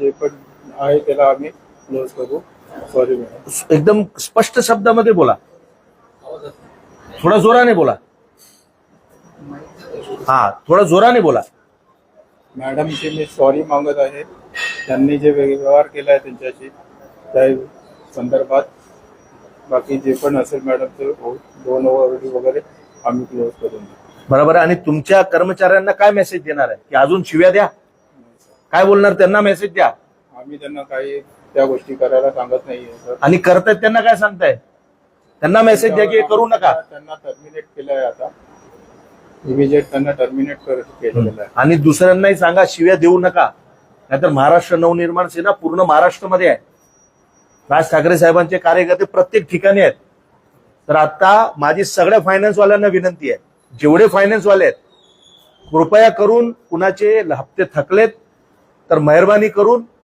जे पण आहे त्याला आम्ही क्लोज करू. Sorry madam. एकदम स्पष्ट शब्दामध्ये बोला, थोडा जोराने बोला. हा, थोडा जोराने बोला. मॅडमची मी सॉरी मागत आहे. त्यांनी जे व्यवहार केला आहे त्यांच्याशी त्या संदर्भात बाकी जे पण असेल मॅडम ते दोन वगैरे आम्ही क्लोज करून देऊ. बरोबर आहे. आणि तुमच्या कर्मचाऱ्यांना काय मेसेज देणार आहे की अजून शिव्या द्या? काय बोलणार? त्यांना मेसेज द्या. आम्ही त्यांना काही त्या गोष्टी करायला सांगत नाहीये सर. आणि करतायत त्यांना काय सांगताय? त्यांना मेसेज द्या की हे करू नका. त्यांना टर्मिनेट केलंय आता. इमिजिएट त्यांना टर्मिनेट केलेलं आहे. आणि दुसऱ्यांनाही सांगा शिव्या देऊ नका, नाहीतर महाराष्ट्र नवनिर्माण सेना पूर्ण महाराष्ट्रामध्ये आहे. राज ठाकरे साहेबांचे कार्यकर्ते प्रत्येक ठिकाणी आहेत. तर आता माझी सगळ्या फायनान्सवाल्यांना विनंती आहे, जेवढे फायनान्सवाले आहेत कृपया करून कुणाचे हप्ते थकलेत तर मेहरबानी करून